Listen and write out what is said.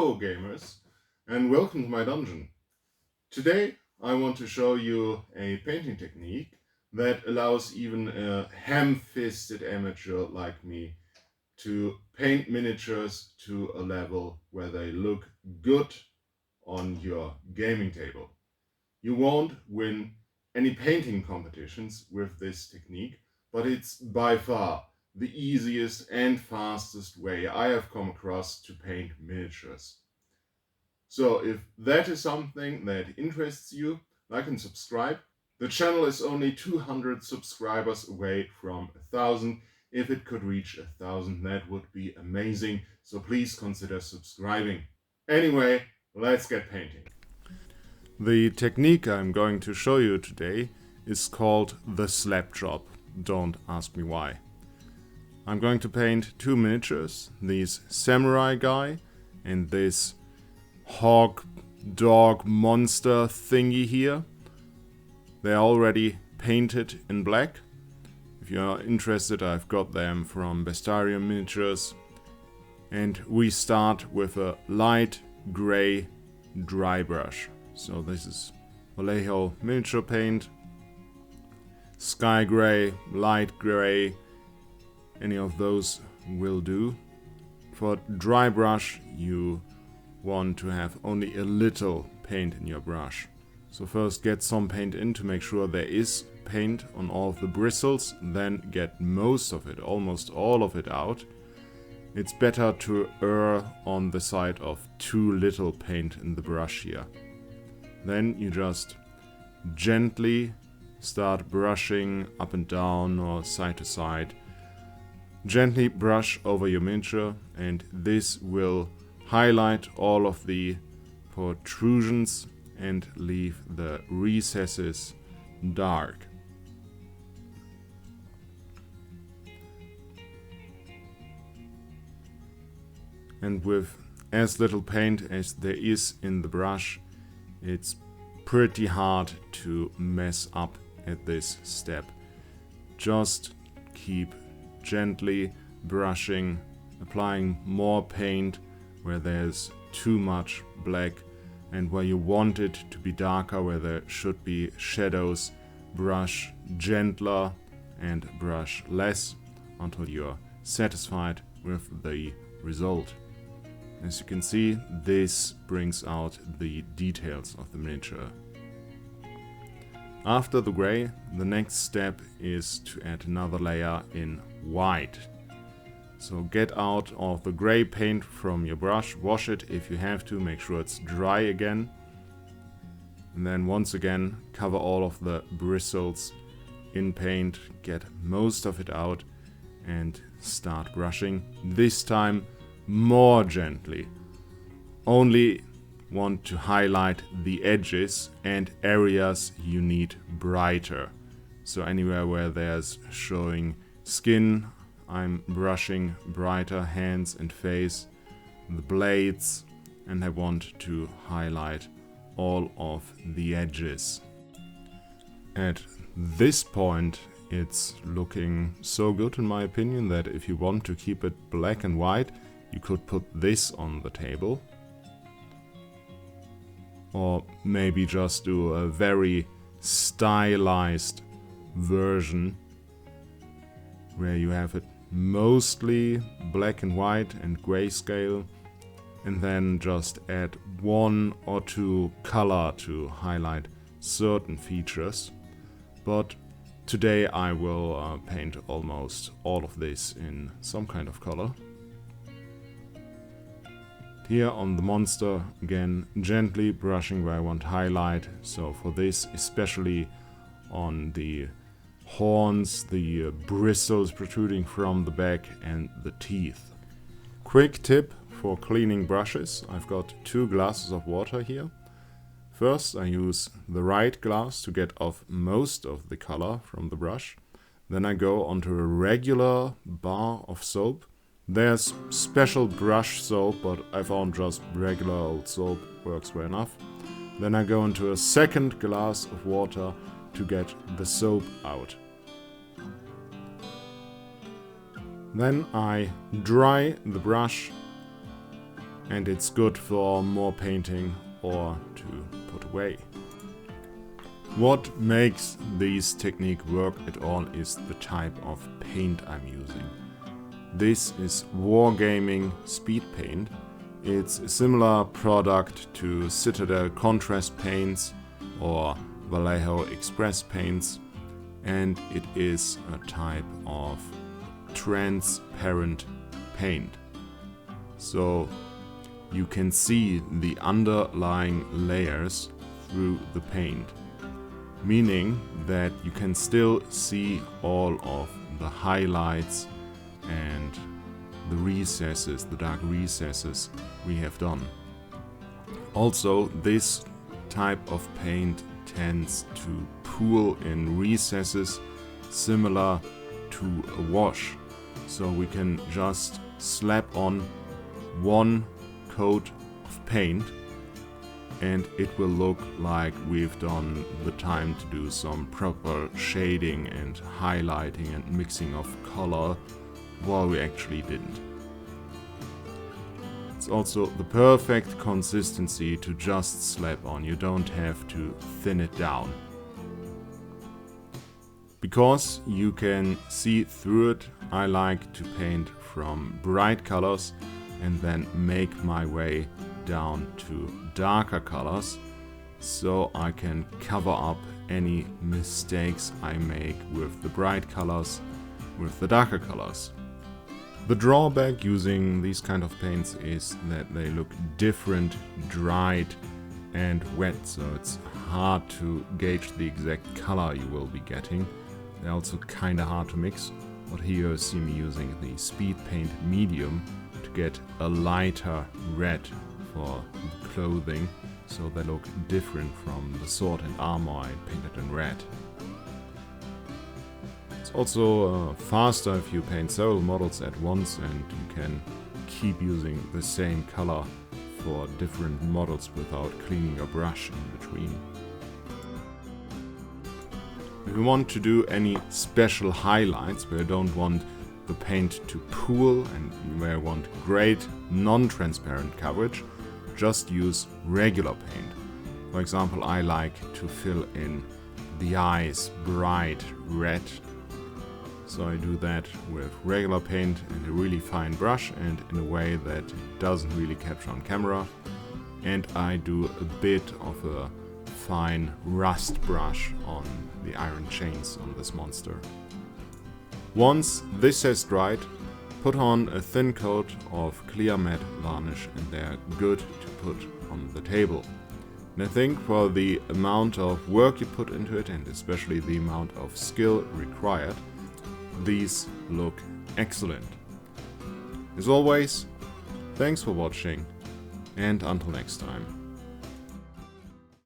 Hello gamers, and welcome to my dungeon. Today I want to show you a painting technique that allows even a ham-fisted amateur like me to paint miniatures to a level where they look good on your gaming table. You won't win any painting competitions with this technique, but it's by far the easiest and fastest way I have come across to paint miniatures. So if that is something that interests you, like and subscribe. The channel is only 200 subscribers away from 1,000. If it could reach 1,000, that would be amazing. So please consider subscribing. Anyway, let's get painting. The technique I'm going to show you today is called the slap job. Don't ask me why. I'm going to paint two miniatures, this samurai guy and this hawk dog monster thingy here. They're already painted in black. If you're interested, I've got them from Bestarium Miniatures. And we start with a light gray dry brush. So this is Vallejo miniature paint. Sky gray, light gray, any of those will do. For dry brush, you want to have only a little paint in your brush. So first get some paint in to make sure there is paint on all of the bristles, then get most of it, almost all of it out. It's better to err on the side of too little paint in the brush here. Then you just gently start brushing up and down or side to side. Gently brush over your miniature, and this will highlight all of the protrusions and leave the recesses dark. And with as little paint as there is in the brush, it's pretty hard to mess up at this step. Just keep gently brushing, applying more paint where there's too much black, and where you want it to be darker, where there should be shadows, brush gentler and brush less until you're satisfied with the result. As you can see, this brings out the details of the miniature. After the gray, the next step is to add another layer in white. So get out of the gray paint from your brush, wash it if you have to, make sure it's dry again. And then once again, cover all of the bristles in paint, get most of it out and start brushing. This time more gently. Only want to highlight the edges and areas you need brighter. So anywhere where there's showing skin, I'm brushing brighter, hands and face, the blades, and I want to highlight all of the edges. At this point, it's looking so good in my opinion that if you want to keep it black and white, you could put this on the table. Or maybe just do a very stylized version where you have it mostly black and white and grayscale, and then just add one or two color to highlight certain features. But today I will paint almost all of this in some kind of color. Here on the monster, again, gently brushing where I want highlight. So for this, especially on the horns, the bristles protruding from the back and the teeth. Quick tip for cleaning brushes. I've got 2 glasses of water here. First I use the right glass to get off most of the color from the brush. Then I go onto a regular bar of soap. There's special brush soap, but I found just regular old soap works well enough. Then I go into a second glass of water to get the soap out. Then I dry the brush and it's good for more painting or to put away. What makes this technique work at all is the type of paint I'm using. This is Wargaming Speed Paint. It's a similar product to Citadel Contrast Paints or Vallejo Express Paints, and it is a type of transparent paint. So you can see the underlying layers through the paint, meaning that you can still see all of the highlights and the recesses, the dark recesses we have done. Also, this type of paint tends to pool in recesses similar to a wash. So we can just slap on one coat of paint and it will look like we've done the time to do some proper shading and highlighting and mixing of color, while we actually didn't. It's also the perfect consistency to just slap on. You don't have to thin it down. Because you can see through it, I like to paint from bright colors and then make my way down to darker colors, so I can cover up any mistakes I make with the bright colors, with the darker colors. The drawback using these kind of paints is that they look different dried and wet, so it's hard to gauge the exact color you will be getting. They're also kinda hard to mix, but here you see me using the speed paint medium to get a lighter red for the clothing, so they look different from the sword and armor I painted in red. It's also faster if you paint several models at once, and you can keep using the same color for different models without cleaning your brush in between. If you want to do any special highlights where you don't want the paint to pool and where you want great non-transparent coverage, just use regular paint. For example, I like to fill in the eyes bright red. So I do that with regular paint and a really fine brush and in a way that doesn't really capture on camera. And I do a bit of a fine rust brush on the iron chains on this monster. Once this has dried, put on a thin coat of clear matte varnish and they're good to put on the table. And I think for the amount of work you put into it, and especially the amount of skill required, these look excellent. As always, thanks for watching, and until next time.